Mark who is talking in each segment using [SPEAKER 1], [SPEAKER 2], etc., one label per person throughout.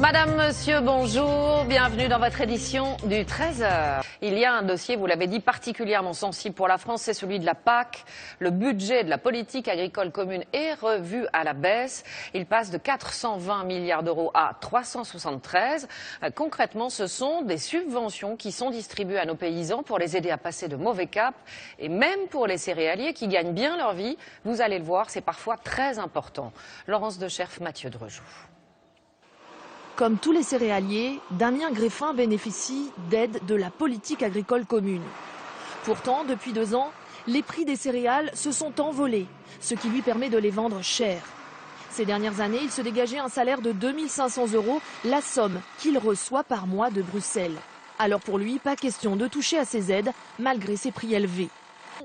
[SPEAKER 1] Madame, monsieur, bonjour. Bienvenue dans votre édition du 13h. Il y a un dossier, vous l'avez dit, particulièrement sensible pour la France, c'est celui de la PAC. Le budget de la politique agricole commune est revu à la baisse. Il passe de 420 milliards d'euros à 373. Concrètement, ce sont des subventions qui sont distribuées à nos paysans pour les aider à passer de mauvais caps. Et même pour les céréaliers qui gagnent bien leur vie, vous allez le voir, c'est parfois très important. Laurence Decherf, Mathieu Drejoux.
[SPEAKER 2] Comme tous les céréaliers, Damien Greffin bénéficie d'aides de la politique agricole commune. Pourtant, depuis 2 ans, les prix des céréales se sont envolés, ce qui lui permet de les vendre cher. Ces dernières années, il se dégageait un salaire de 2 500 €, la somme qu'il reçoit par mois de Bruxelles. Alors pour lui, pas question de toucher à ces aides, malgré ces prix élevés.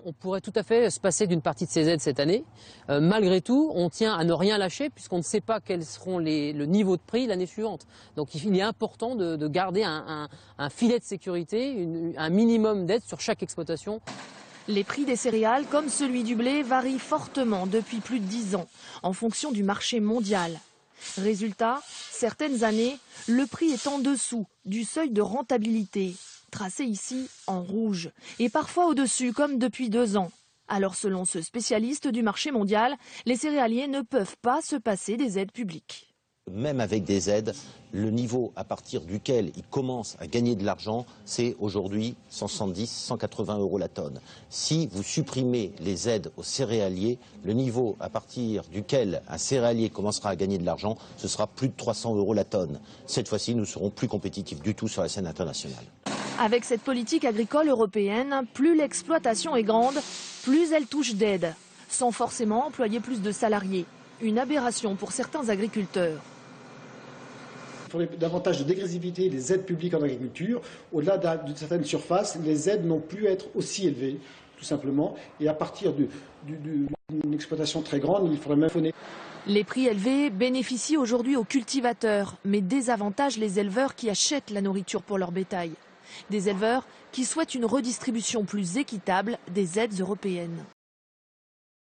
[SPEAKER 3] On pourrait tout à fait se passer d'une partie de ces aides cette année. Malgré tout, on tient à ne rien lâcher puisqu'on ne sait pas quels seront le niveau de prix l'année suivante. Donc il est important de garder un filet de sécurité, un minimum d'aide sur chaque exploitation.
[SPEAKER 2] Les prix des céréales, comme celui du blé, varient fortement depuis plus de 10 ans, en fonction du marché mondial. Résultat, certaines années, le prix est en dessous du seuil de rentabilité, tracé ici en rouge, et parfois au-dessus, comme depuis 2 ans. Alors selon ce spécialiste du marché mondial, les céréaliers ne peuvent pas se passer des aides publiques.
[SPEAKER 4] Même avec des aides, le niveau à partir duquel ils commencent à gagner de l'argent, c'est aujourd'hui 170, 180 € la tonne. Si vous supprimez les aides aux céréaliers, le niveau à partir duquel un céréalier commencera à gagner de l'argent, ce sera plus de 300 € la tonne. Cette fois-ci, nous serons plus compétitifs du tout sur la scène internationale.
[SPEAKER 2] Avec cette politique agricole européenne, plus l'exploitation est grande, plus elle touche d'aides, sans forcément employer plus de salariés. Une aberration pour certains agriculteurs.
[SPEAKER 5] Il faudrait davantage de dégressivité des aides publiques en agriculture. Au-delà d'une certaine surface, les aides n'ont plus à être aussi élevées, tout simplement. Et à partir d'une exploitation très grande, il faudrait même plafonner.
[SPEAKER 2] Les prix élevés bénéficient aujourd'hui aux cultivateurs, mais désavantagent les éleveurs qui achètent la nourriture pour leur bétail. Des éleveurs qui souhaitent une redistribution plus équitable des aides européennes.